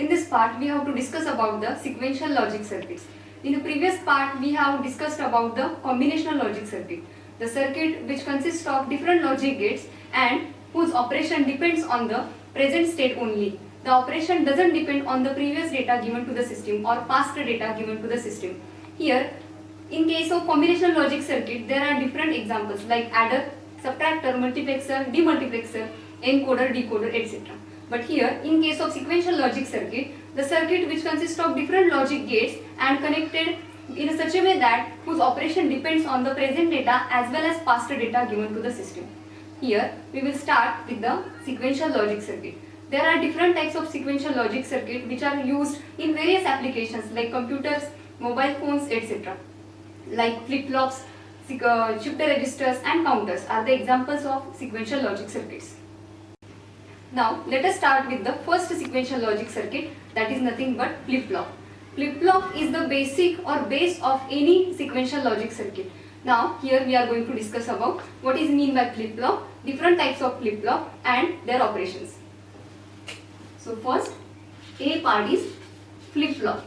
In this part, we have to discuss about the sequential logic circuits. In the previous part, we have discussed about the combinational logic circuit, the circuit which consists of different logic gates and whose operation depends on the present state only. The operation doesn't depend on the previous data given to the system or past data given to the system. Here, in case of combinational logic circuit, there are different examples like adder, subtractor, multiplexer, demultiplexer, encoder, decoder, etc. But here, in case of sequential logic circuit, the circuit which consists of different logic gates and connected in such a way that whose operation depends on the present data as well as past data given to the system. Here, we will start with the sequential logic circuit. There are different types of sequential logic circuit which are used in various applications like computers, mobile phones, etc. Like flip-flops, shifter registers and counters are the examples of sequential logic circuits. Now let us start with the first sequential logic circuit, that is nothing but flip-flop. Flip-flop is the basic or base of any sequential logic circuit. Now here we are going to discuss about what is mean by flip-flop, different types of flip-flop and their operations. So first A part is flip-flop.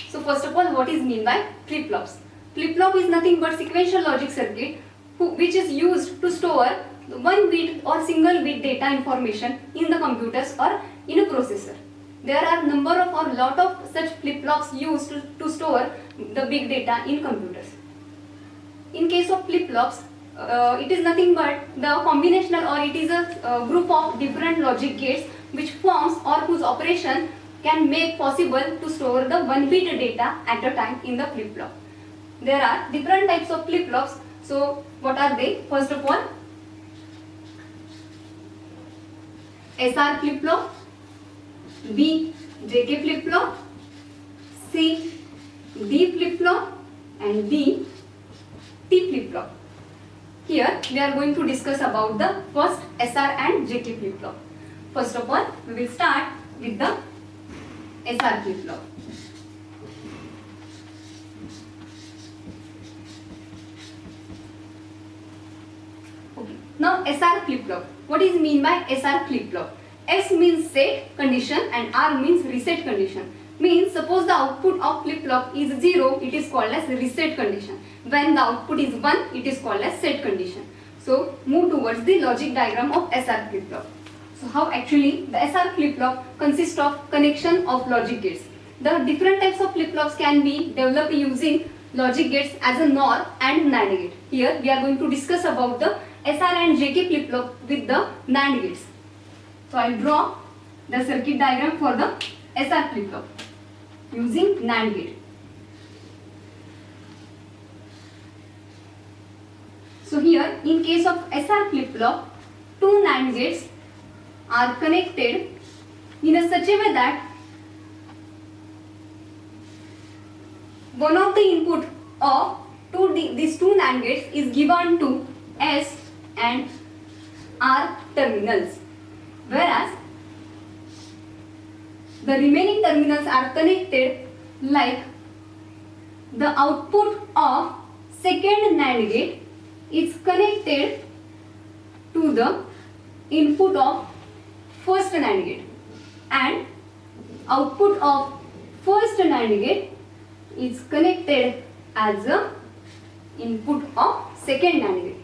So first of all, what is mean by flip-flops? Flip-flop is nothing but sequential logic circuit which is used to store one bit or single bit data information in the computers or in a processor. There are number of or lot of such flip-flops used to store the big data in computers. In case of flip-flops, it is nothing but the combinational or it is a group of different logic gates which forms or whose operation can make possible to store the one bit data at a time in the flip-flop. There are different types of flip-flops. So what are they? First of all, SR flip-flop, B JK flip-flop, C D flip-flop and D T flip-flop. Here we are going to discuss about the first SR and JK flip-flop. First of all, we will start with the SR flip-flop. Okay. Now SR flip-flop. What is mean by SR flip-flop? S means set condition and R means reset condition. Means suppose the output of flip-flop is 0, it is called as reset condition. When the output is 1, it is called as set condition. So move towards the logic diagram of SR flip-flop. So how actually the SR flip-flop consists of connection of logic gates. The different types of flip-flops can be developed using logic gates as a NOR and NAND gate. Here we are going to discuss about the SR and JK flip-flop with the NAND gates. So I will draw the circuit diagram for the SR flip-flop using NAND gate. So here in case of SR flip-flop, two NAND gates are connected in a such a way that one of the input of these two NAND gates is given to S and R terminals, whereas the remaining terminals are connected like the output of second NAND gate is connected to the input of first NAND gate and output of first NAND gate is connected as a input of second NAND gate.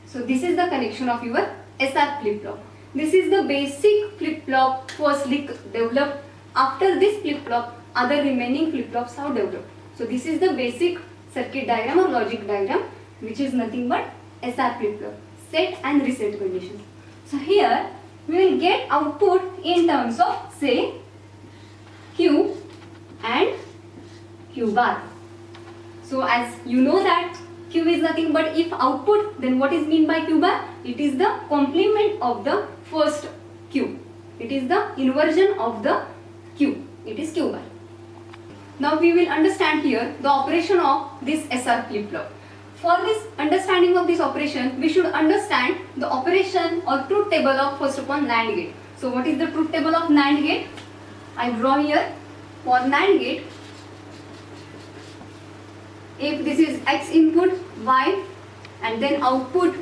So this is the connection of your SR flip-flop. This is the basic flip-flop firstly developed. After this flip-flop, other remaining flip-flops have developed. So this is the basic circuit diagram or logic diagram which is nothing but SR flip-flop, set and reset condition. So here we will get output in terms of say Q and Q bar. So as you know that Q is nothing but if output, then what is mean by Q bar? It is the complement of the first Q. It is the inversion of the Q. It is Q bar. Now we will understand here the operation of this SR flip-flop. For this understanding of this operation, we should understand the operation or truth table of first of all NAND gate. So what is the truth table of NAND gate? I draw here for NAND gate. If this is X input, Y and then output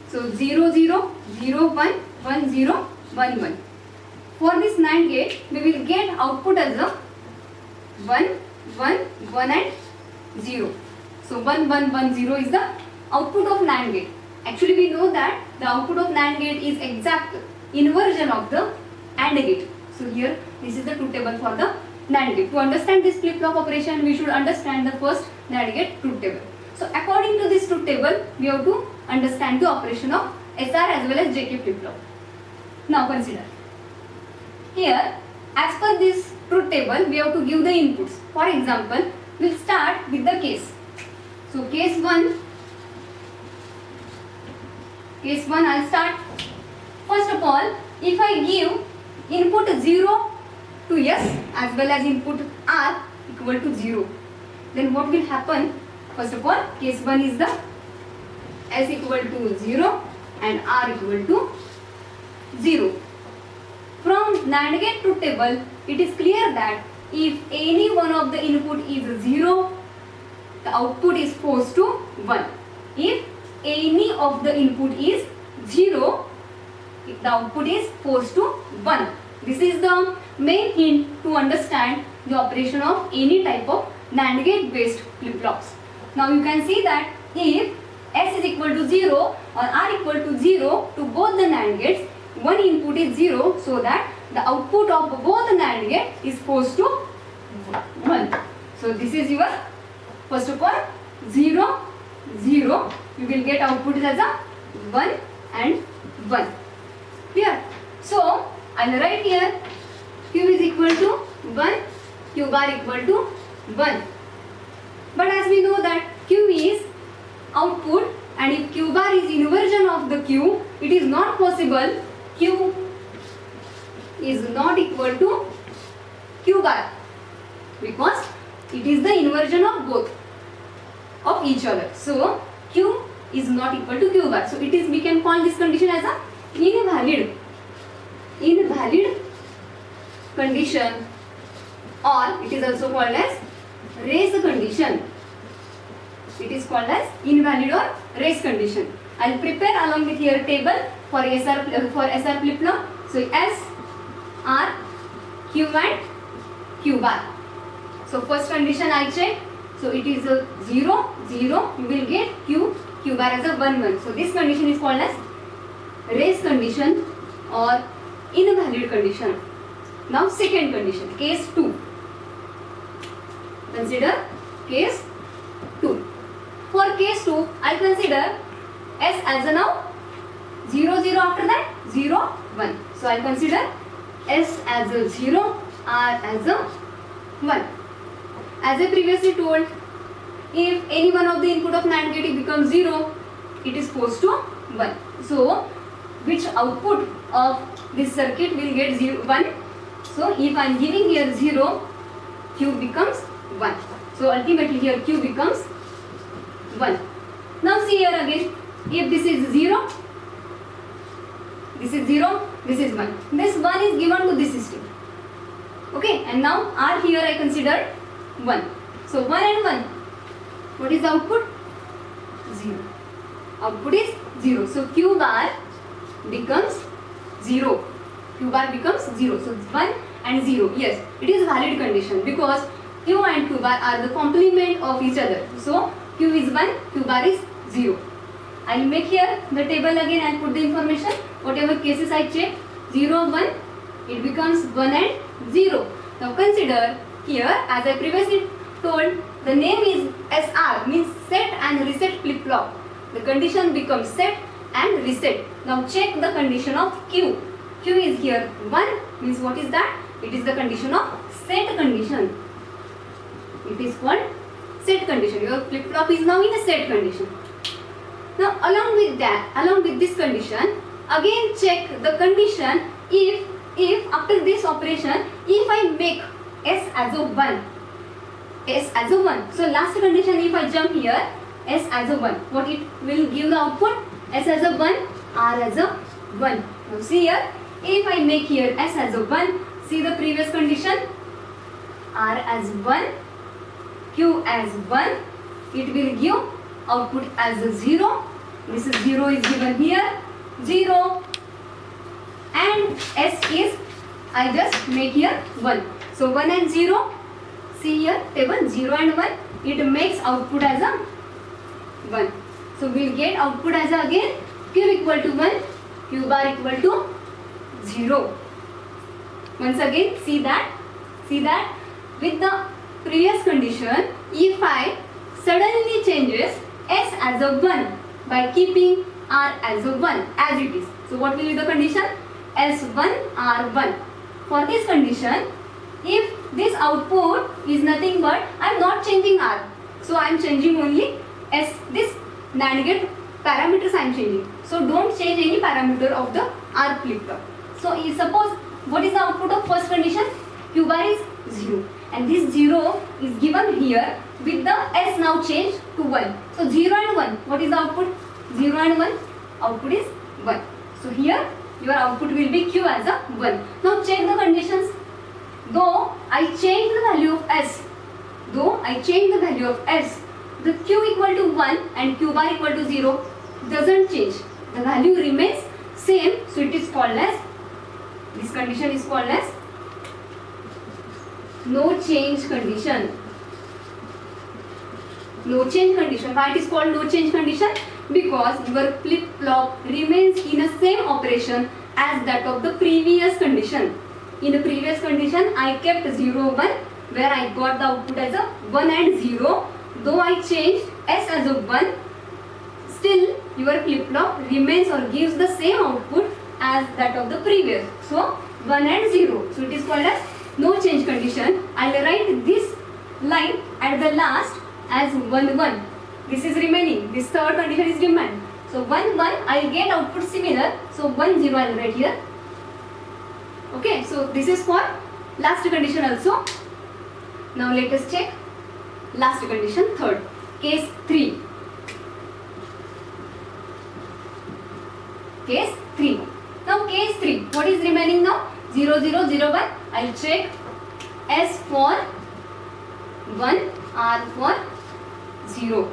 So 0 0 0 1 1 0 1 1. For this NAND gate, we will get output as a 1 1 1 and 0. So 1 1 1 0 is the output of NAND gate. Actually, we know that the output of NAND gate is exact inversion of the AND gate. So here this is the truth table for the NAND gate. To understand this flip-flop operation, we should understand the first NAND gate truth table. So according to this truth table, we have to understand the operation of SR as well as JK flip-flop. Now consider. Here, as per this truth table, we have to give the inputs. For example, we will start with the case. So case 1, I will start. First of all, if I give input 0 to S as well as input R equal to 0, then what will happen? First of all, case 1 is the S equal to 0 and R equal to 0. From NAND gate truth table, it is clear that if any one of the input is 0, the output is forced to 1. If any of the input is 0, the output is forced to 1. This is the main hint to understand the operation of any type of NAND gate based flip-flops. Now you can see that if S is equal to 0 or R equal to 0 to both the NAND gates, one input is 0, so that the output of both the NAND gate is forced to 1. So this is your, first of all, 0 0, you will get output as a 1 and 1. Clear? So I will write here Q is equal to 1, Q bar equal to 1. But as we know that Q is output, and if Q bar is inversion of the Q, it is not possible Q is not equal to Q bar, because it is the inversion of both of each other. So Q is not equal to Q bar. So it is, we can call this condition as a invalid condition, or it is also called as race condition. It is called as invalid or race condition. I will prepare along with here table for SR flip-flop. So S, R, Q and Q bar. So first condition I check. So it is a 0 0. You will get Q bar as a 1 1. So this condition is called as race condition or invalid condition. Now second condition, case 2. Consider case 2. For case 2, I consider S as a now 0 0, after that 0 1. So I consider S as a 0, R as a 1. As I previously told, if any one of the input of NAND gate becomes 0, it is forced to 1. So which output of this circuit will get 0 1? So if I am giving here 0, Q becomes 1. So ultimately here Q becomes 1. Now see here again, if this is 0, this is 0, this is 1. This 1 is given to this system. Okay, and now R here I considered 1. So 1 and 1. What is the output? 0. Output is 0. So Q bar becomes 0. Q bar becomes 0. So 1 and 0. Yes, it is valid condition because Q and Q bar are the complement of each other. So Q is 1, Q bar is 0. I will make here the table again and put the information. Whatever cases I check, 0, 1, it becomes 1 and 0. Now consider here, as I previously told, the name is SR, means set and reset flip-flop. The condition becomes set and reset. Now check the condition of Q. Q is here 1, means what is that? It is the condition of set condition. It is called set condition. Your flip-flop is now in a set condition. Now along with this condition, again check the condition if after this operation, if I make S as a 1. S as a 1. So last condition, if I jump here, S as a 1. What it will give the output? S as a 1, R as a 1. Now see here, if I make here S as a 1, see the previous condition, R as 1, Q as 1, it will give output as a 0, This is 0 is given here, 0, and S is, I just make here 1. So 1 and 0, see here table 0 and 1, it makes output as a 1. So we will get output as a again Q equal to 1, Q bar equal to 0. Once again see that with the previous condition, if I suddenly changes S as a 1 by keeping R as a 1 as it is. So what will be the condition? S1 R1. For this condition, if this output is nothing but I am not changing R, so I am changing only S, this NAND gate parameters I am changing. So don't change any parameter of the R flip-flop. So suppose what is the output of first condition? Q bar is 0, and this 0 is given here with the S now changed to 1. So 0 and 1, what is the output? 0 and 1, output is 1. So here your output will be Q as a 1. Now check the conditions. Though I change the value of S, the Q equal to 1 and Q bar equal to 0 doesn't change. The value remains same, so it is called as, this condition is called as no change condition. No change condition. Why it is called no change condition? Because your flip-flop remains in the same operation as that of the previous condition. In the previous condition, I kept 0, 1, where I got the output as a 1 and 0. Though I changed S as a 1, still your flip-flop remains or gives the same output as that of the previous. So 1 and 0. So it is called as no change condition. I will write this line at the last as 1, 1. This is remaining. This third condition is remain. So 1, 1, I will get output similar. So 1, 0 I will write here. Okay, so this is for last condition also. Now let us check last condition, third, case 3. Case 3. Now case 3, what is remaining now? 0, 0, 0, 1. I will check S for 1, R for 0.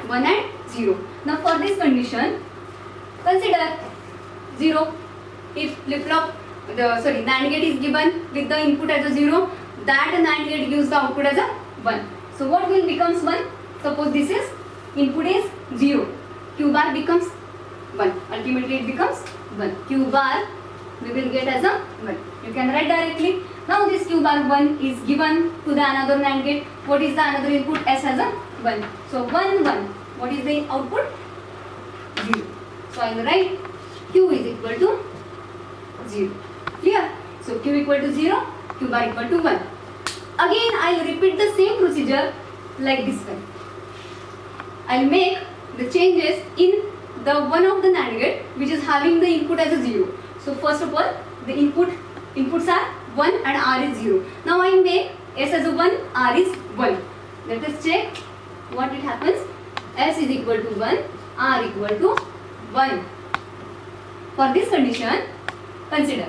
1 and 0. Now for this condition, consider 0. If flip-flop, NAND gate is given with the input as a 0, that NAND gate gives the output as a 1. So what will becomes 1? Suppose this is input is 0. Q bar becomes 1. Ultimately it becomes 1. Q bar we will get as a 1. You can write directly. Now this Q bar 1 is given to the another NAND gate. What is the another input? S as a 1. So 1, 1. What is the output? 0. So I will write Q is equal to 0. Clear? So Q equal to 0, Q bar equal to 1. Again I will repeat the same procedure like this one. I will make the changes in the one of the NAND gate which is having the input as a 0. So first of all, the inputs are 1 and R is 0. Now I make S as a 1, R is 1. Let us check what it happens. S is equal to 1, R equal to 1. For this condition, consider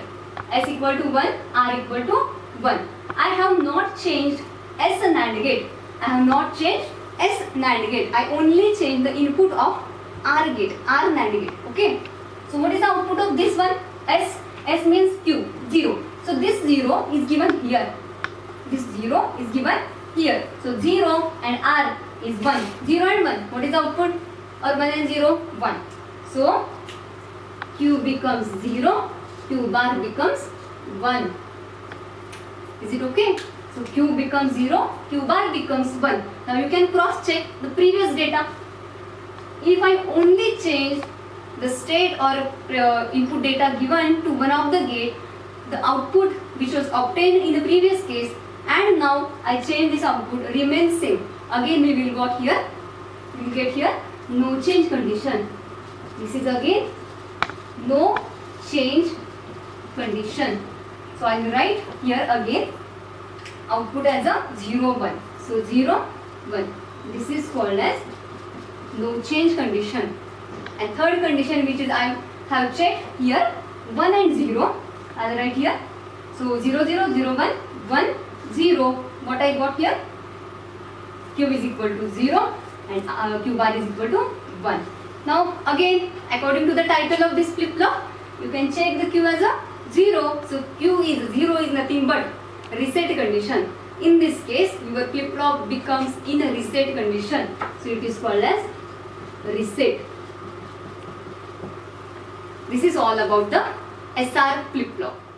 S equal to 1, R equal to 1. I have not changed S NAND gate. I have not changed S NAND gate. I only change the input of R gate, R NAND gate. Okay. So what is the output of this one? S means Q, 0. So this 0 is given here. This 0 is given here. So 0 and R is 1. 0 and 1. What is the output? Or 1 and 0? 1. So Q becomes 0. Q bar becomes 1. Is it okay? So Q becomes 0. Q bar becomes 1. Now you can cross check the previous data. If I only change the state or input data given to one of the gate, the output which was obtained in the previous case and now I change this output remains same. Again we will get here no change condition. This is again no change condition. So I will write here again output as a 0, 1. So 0, 1. This is called as no change condition. And third condition which is I have checked here 1 and 0. I will write here. So 0, 0, 0, 1, 1, 0. What I got here? Q is equal to 0 and Q bar is equal to 1. Now again, according to the title of this flip flop, you can check the Q as a 0. So Q is 0 is nothing but reset condition. In this case, your flip flop becomes in a reset condition. So it is called as reset. This is all about the SR flip flop.